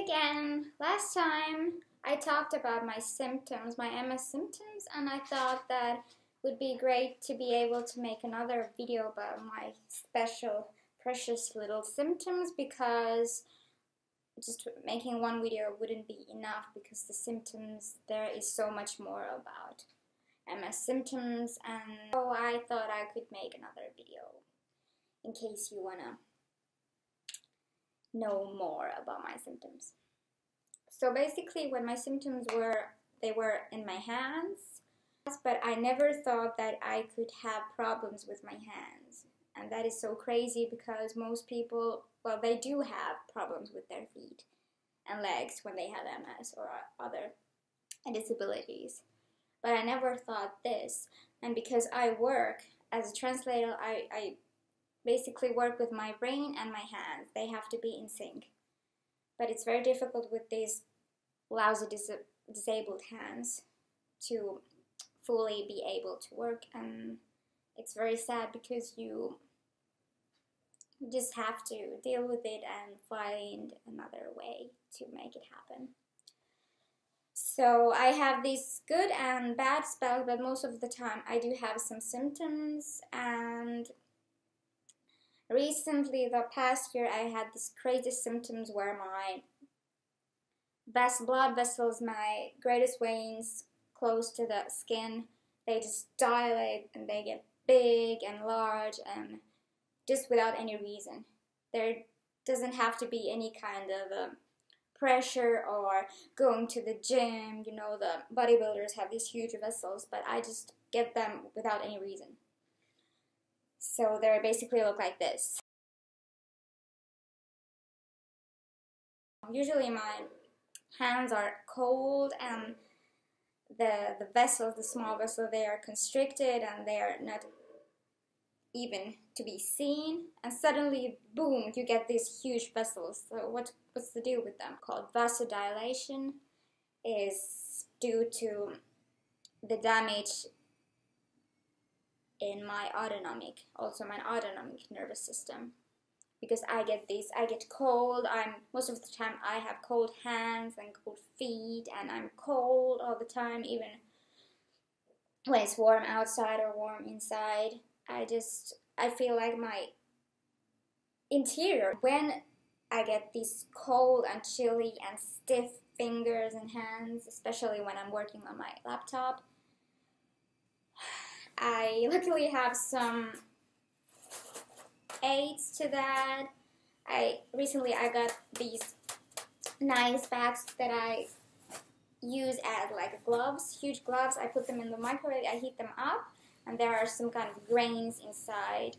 again. Last time I talked about my symptoms, my MS symptoms, and I thought that would be great to be able to make another video about my special, precious little symptoms, because just making one video wouldn't be enough, because the symptoms, there is so much more about MS symptoms, and so I thought I could make another video in case you wanna know more about my symptoms. So basically what my symptoms were, they were in my hands, but I never thought that I could have problems with my hands. And that is so crazy, because most people, well, they do have problems with their feet and legs when they have MS or other disabilities. But I never thought this. And because I work as a translator, I basically work with my brain and my hands. They have to be in sync. But it's very difficult with these lousy disabled hands to fully be able to work, and it's very sad because you just have to deal with it and find another way to make it happen. So I have these good and bad spells, but most of the time I do have some symptoms. And recently, the past year, I had these crazy symptoms where my blood vessels, my greatest veins close to the skin, they just dilate and they get big and large, and just without any reason. There doesn't have to be any kind of pressure or going to the gym. You know, the bodybuilders have these huge vessels, but I just get them without any reason. So they basically look like this. Usually my hands are cold, and the vessels, the small vessels, they are constricted and they are not even to be seen, and suddenly, boom, you get these huge vessels. So what's the deal with them? Called vasodilation, is due to the damage in my autonomic nervous system. Because I get cold, most of the time I have cold hands and cold feet, and I'm cold all the time, even when it's warm outside or warm inside. I feel like my interior, when I get these cold and chilly and stiff fingers and hands, especially when I'm working on my laptop, I luckily have some aids to that. Recently I got these nice bags that I use as like gloves, huge gloves. I put them in the microwave, I heat them up, and there are some kind of grains inside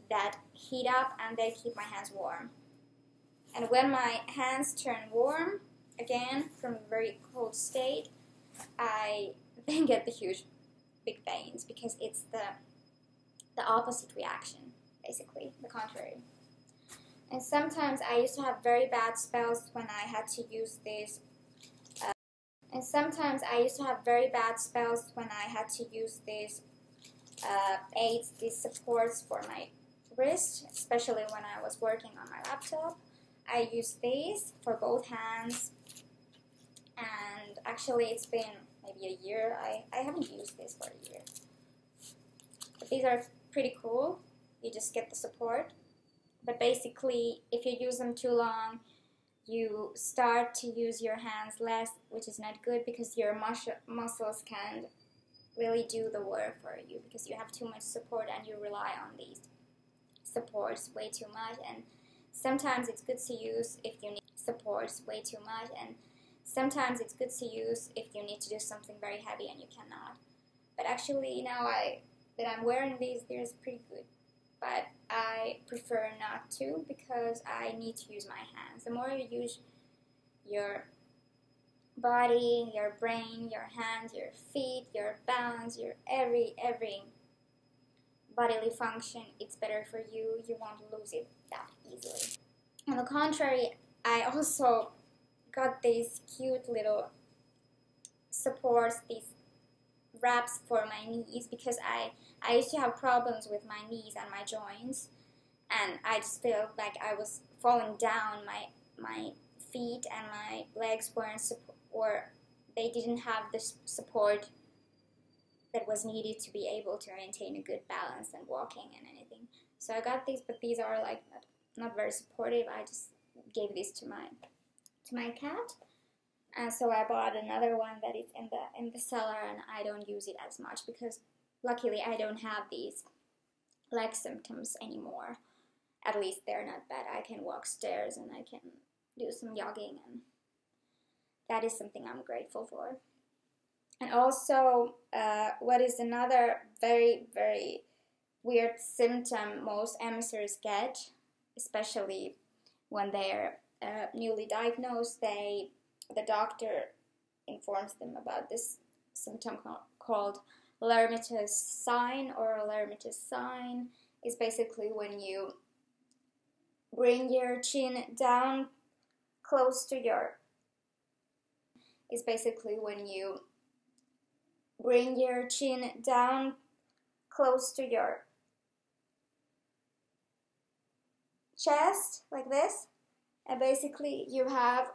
that heat up and they keep my hands warm. And when my hands turn warm again from a very cold state, I then get the huge big veins, because it's the opposite reaction, basically, the contrary. And sometimes I used to have very bad spells when I had to use these aids, these supports for my wrist, especially when I was working on my laptop. I used these for both hands, and actually it's been maybe a year. I haven't used this for a year. But these are pretty cool. You just get the support. But basically, if you use them too long, you start to use your hands less, which is not good, because your muscles can't really do the work for you, because you have too much support and you rely on these supports way too much. And sometimes it's good to use if you need supports way too much, and sometimes it's good to use if you need to do something very heavy and you cannot. But actually now that I'm wearing these, they're pretty good. But I prefer not to, because I need to use my hands. The more you use your body, your brain, your hands, your feet, your balance, your every bodily function, it's better for you. You won't lose it that easily. On the contrary, I also got these cute little supports, these wraps for my knees, because I used to have problems with my knees and my joints, and I just felt like I was falling down. My feet and my legs weren't or they didn't have the support that was needed to be able to maintain a good balance and walking and anything. So I got these, but these are like not very supportive. I just gave this to my cat, and so I bought another one that is in the cellar, and I don't use it as much because luckily I don't have these leg symptoms anymore. At least they're not bad. I can walk stairs and I can do some jogging, and that is something I'm grateful for. And also, what is another very, very weird symptom most MSers get, especially when they're newly diagnosed, the doctor informs them about this symptom called Lermita's sign, or Lermita's sign is basically when you bring your chin down close to your chest like this, and basically you have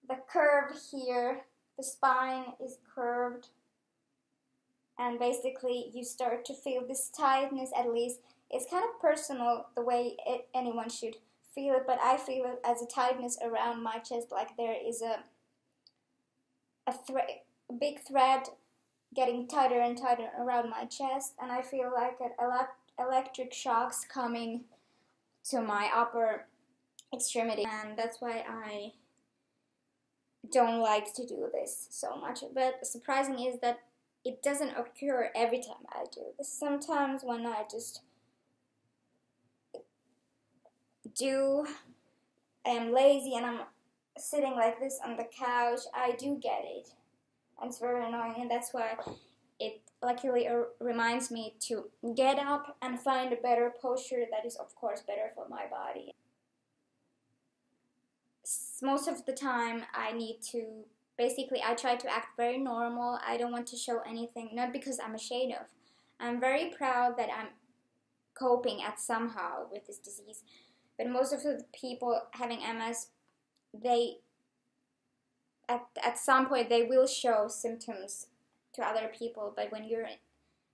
the curve here, the spine is curved, and basically you start to feel this tightness. At least it's kind of personal the way anyone should feel it, but I feel it as a tightness around my chest, like there is a big thread getting tighter and tighter around my chest, and I feel like electric shocks coming to my upper extremity, and that's why I don't like to do this so much. But surprising is that it doesn't occur every time I do this. Sometimes when I just am lazy and I'm sitting like this on the couch, I do get it, and it's very annoying, and that's why it luckily reminds me to get up and find a better posture that is of course better for my body. Most of the time I try to act very normal. I don't want to show anything, not because I'm ashamed of. I'm very proud that I'm coping at somehow with this disease, but most of the people having MS, they at some point they will show symptoms to other people, but when you're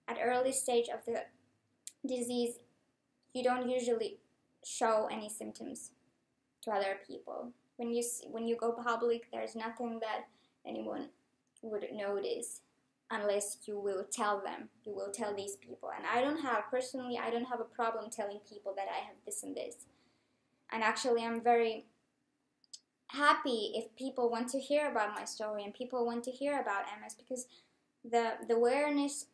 at early stage of the disease, you don't usually show any symptoms to other people. When you go public, there's nothing that anyone would notice unless you will tell them. You will tell these people, and I don't have a problem telling people that I have this and this. And actually, I'm very happy if people want to hear about my story and people want to hear about MS, because the awareness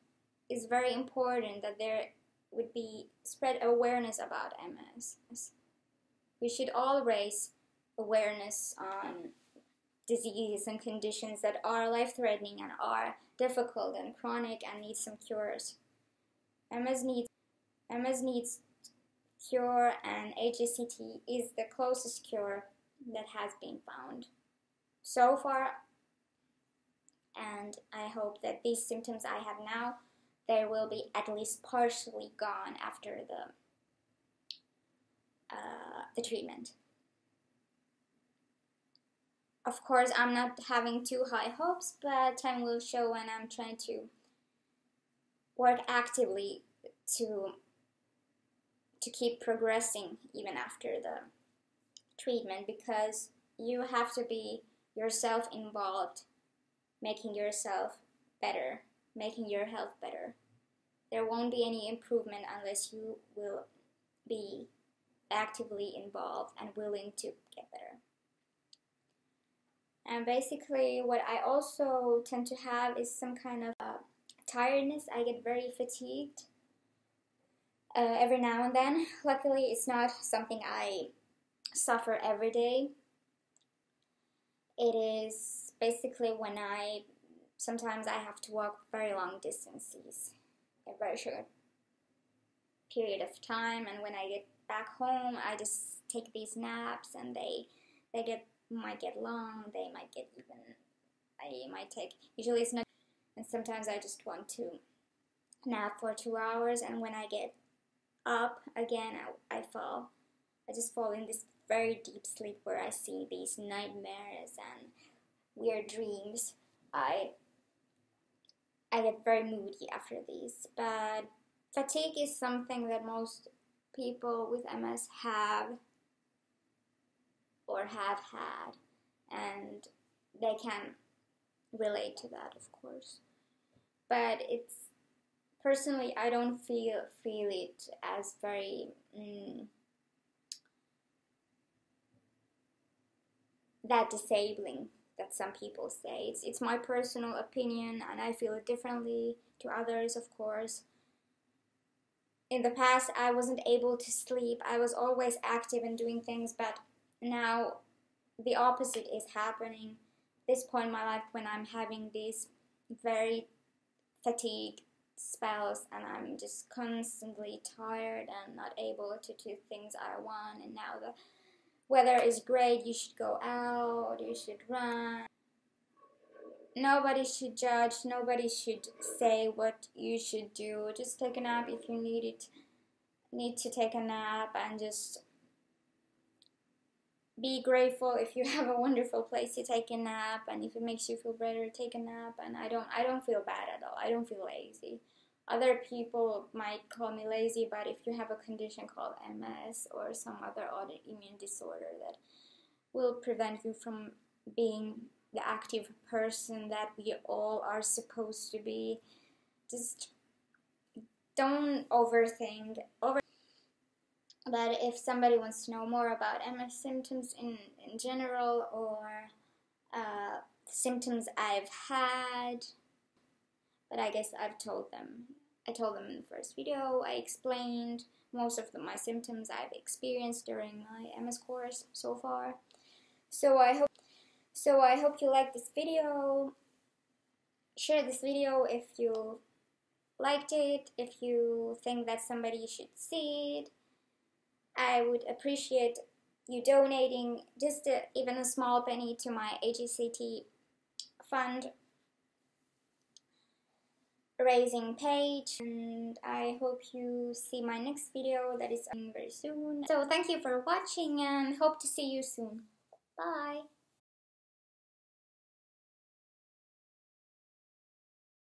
is very important, that there would be spread awareness about MS. We should all raise awareness on diseases and conditions that are life-threatening and are difficult and chronic and need some cures. MS needs cure, and HSCT is the closest cure that has been found so far, and I hope that these symptoms I have now, they will be at least partially gone after the treatment. Of course, I'm not having too high hopes, but time will show, and I'm trying to work actively to keep progressing even after the treatment, because you have to be yourself involved, making yourself better, making your health better. There won't be any improvement unless you will be actively involved and willing to get better. And basically what I also tend to have is some kind of tiredness. I get very fatigued every now and then. Luckily, it's not something I suffer every day. It is basically when sometimes I have to walk very long distances, a very short period of time, and when I get back home, I just take these naps, and they might get long, they might get even, I might take, usually it's not, and sometimes I just want to nap for 2 hours, and when I get up again, I just fall in this very deep sleep where I see these nightmares and weird dreams. I get very moody after these. But fatigue is something that most people with MS have or have had, and they can relate to that, of course. But it's personally, I don't feel it as very that disabling that some people say. It's my personal opinion, and I feel it differently to others, of course. In the past, I wasn't able to sleep. I was always active and doing things, but now the opposite is happening. This point in my life when I'm having these very fatigued spells and I'm just constantly tired and not able to do things I want, and now the weather is great, you should go out, you should run. Nobody should judge, nobody should say what you should do. Just take a nap if you need to take a nap, and just be grateful if you have a wonderful place to take a nap, and if it makes you feel better, take a nap. And I don't feel bad at all. I don't feel lazy. Other people might call me lazy, but if you have a condition called MS or some other autoimmune disorder that will prevent you from being the active person that we all are supposed to be, just don't overthink. But if somebody wants to know more about MS symptoms in general, or symptoms I've had, but I guess I told them in the first video. I explained most of my symptoms I've experienced during my MS course so far. So I hope you like this video. Share this video if you liked it, if you think that somebody should see it. I would appreciate you donating just even a small penny to my AGCT fund raising page, and I hope you see my next video that is coming very soon. So thank you for watching, and hope to see you soon. Bye!